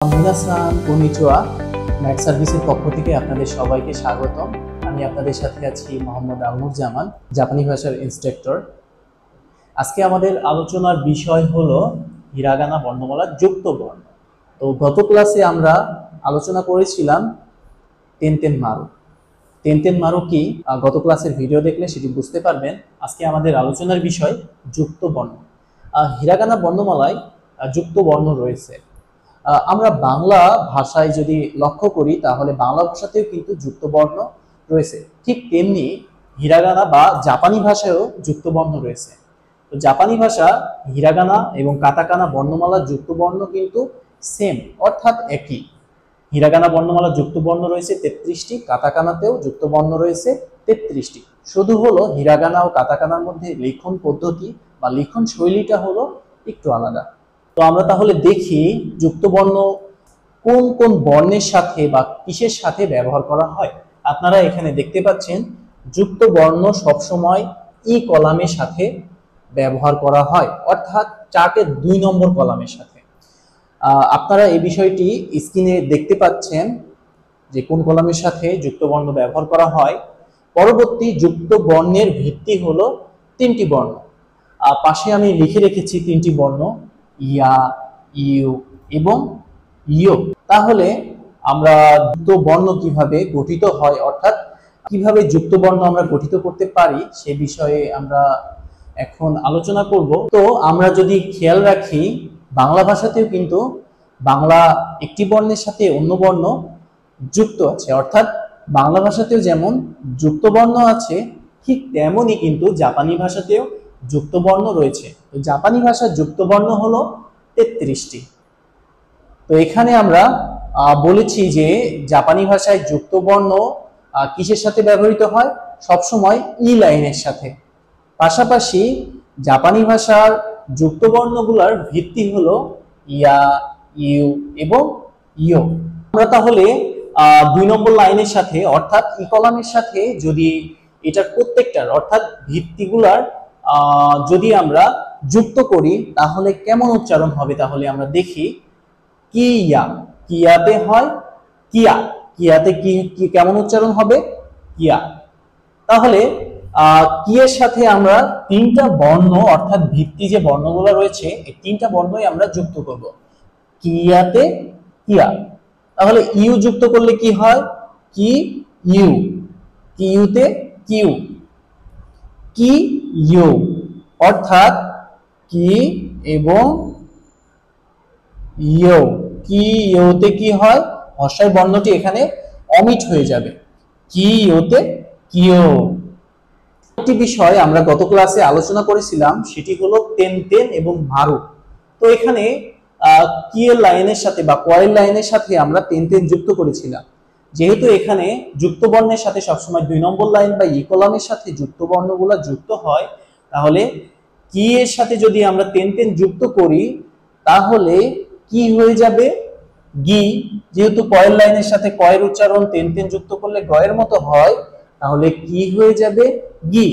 মিনাসান konnichiwa mat সার্ভিসের পক্ষ থেকে আপনাদের সবাইকে স্বাগতম। আমি আপনাদের সাথে আছি মোহাম্মদ আলনুর জামান, জাপানি ভাষার ইনস্ট্রাক্টর। আজকে আমাদের আলোচনার বিষয় হলো হিরাগানা বর্ণমালার যুক্ত বর্ণ। তো গত ক্লাসে আমরা আলোচনা করেছিলাম টেনটেন মারু। টেনটেন মারু কি গত ক্লাসের ভিডিও দেখলে সেটি বুঝতে পারবেন। আজকে আমাদের আলোচনার বিষয় যুক্ত বর্ণ। হিরাগানা বর্ণমালায় যুক্ত বর্ণ রয়েছে। আমরা বাংলা ভাষায় যদি লক্ষ্য করি তাহলে বাংলা ভাষাতেও কিন্তু যুক্ত বর্ণ রয়েছে, ঠিক তেমনি হিরাগানা বা জাপানি ভাষায়ও যুক্ত বর্ণ রয়েছে। তো জাপানি ভাষা হিরাগানা এবং কাতাকানা বর্ণমালার যুক্ত বর্ণ কিন্তু সেম, অর্থাৎ একই। হিরাগানা বর্ণমালা যুক্ত বর্ণ রয়েছে 33টি, কাতাকানাতেও যুক্ত বর্ণ রয়েছে 33টি। শুধু হলো হিরাগানা ও কাতাকানার মধ্যে লিখন পদ্ধতি বা লিখন শৈলীটা হলো একটু আলাদা। তো আমরা তাহলে দেখি যুক্ত বর্ণ কোন কোন বর্ণের সাথে বা কিসের সাথে ব্যবহার করা হয়। আপনারা এখানে দেখতে পাচ্ছেন যুক্ত বর্ণ সবসময় ই কলামের সাথে ব্যবহার করা হয়, অর্থাৎ চার্টের 2 নম্বর কলামের সাথে। আপনারা এই বিষয়টি স্ক্রিনে দেখতে পাচ্ছেন যে কোন কলামের সাথে যুক্ত বর্ণ ব্যবহার করা হয়। পরবর্তী যুক্ত বর্ণের ভিত্তি হলো 3টি বর্ণ। পাশে আমি লিখে রেখেছি 3টি বর্ণ, ইয়া, ইউ এবং ইয়ো। তাহলে আমরা যুক্ত বর্ণ কিভাবে গঠিত হয়, অর্থাৎ কিভাবে যুক্ত বর্ণ আমরা গঠিত করতে পারি সে বিষয়ে আমরা এখন আলোচনা করব। তো আমরা যদি খেয়াল রাখি বাংলা ভাষাতেও কিন্তু বাংলা একটি বর্ণের সাথে অন্য বর্ণ যুক্ত আছে, অর্থাৎ বাংলা ভাষাতেও যেমন যুক্ত বর্ণ আছে ঠিক তেমনই কিন্তু জাপানি ভাষাতেও যুক্ত বর্ণ রয়েছে। তো জাপানি ভাষার যুক্ত বর্ণ হলো 33টি। তো এখানে আমরা বলেছি যে জাপানি ভাষায় যুক্ত বর্ণ কিসের সাথে ব্যবহৃত হয়, সবসময় ই লাইনের সাথে। পাশাপাশি জাপানি ভাষার যুক্ত বর্ণগুলোর ভিত্তি হলো ইয়া, ইউ এবং ইয়ো। আমরা তাহলে 2 নম্বর লাইনের সাথে অর্থাৎ ই কলামের সাথে যদি এটার প্রত্যেকটার অর্থাৎ ভিত্তিগুলার যদি আমরা যুক্ত করি তাহলে কেমন উচ্চারণ হবে, তাহলে আমরা দেখি। কিয়া, কিয়াতে হয় কিয়া, কিয়াতে কি কেমন উচ্চারণ হবে, কিয়া। তাহলে কিয়ের সাথে আমরা 3টা বর্ণ অর্থাৎ ভিত্তি যে বর্ণগুলো রয়েছে এই 3টা বর্ণই আমরা যুক্ত করব। কিয়াতে কিয়া। তাহলে ইউ যুক্ত করলে কি হয়, কি ইউ, কিউতে কিউ, কি ইউ, অর্থাৎ কি এবং ইয়ো। কি ইয়োতে কি হয়, হর্ষই বর্ণটি এখানে অমিট হয়ে যাবে, কি ইয়োতে কিও। একটি বিষয় আমরা গত ক্লাসে আলোচনা করেছিলাম সেটি হলো টেনটেন এবং মারু। তো এখানে কি এর লাইনের সাথে বা কয়ের লাইনের সাথে আমরা টেনটেন যুক্ত করেছিলাম। যেহেতু এখানে যুক্ত বর্ণের সাথে সবসময় 2 নম্বর লাইন বা ই কলামের সাথে যুক্ত বর্ণগুলো যুক্ত হয়, তাহলে কি এর সাথে যদি আমরা টেনটেন যুক্ত করি তাহলে কি হয়ে যাবে, গি। যেহেতু কয়ের লাইনের সাথে কয়ের উচ্চারণ টেনটেন যুক্ত করলে গয়ের মতো হয়, তাহলে কি হয়ে যাবে, গি।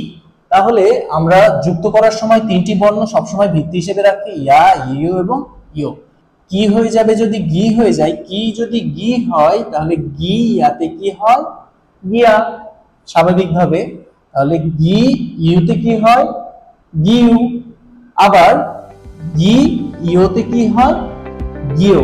তাহলে আমরা যুক্ত করার সময় 3টি বর্ণ সবসময় ভিত্তি হিসেবে রাখি, ইয়া, ইউ এবং ইয়ো। কি হয়ে যাবে যদি গি হয়ে যায়, কি যদি গি হয় তাহলে গি ইয়াতে কি হয়, গিয়া, স্বাভাবিকভাবে। তাহলে গি ইউতে কি হয়, গিউ। আবার গি ইয়োতে কি হয়, গিও।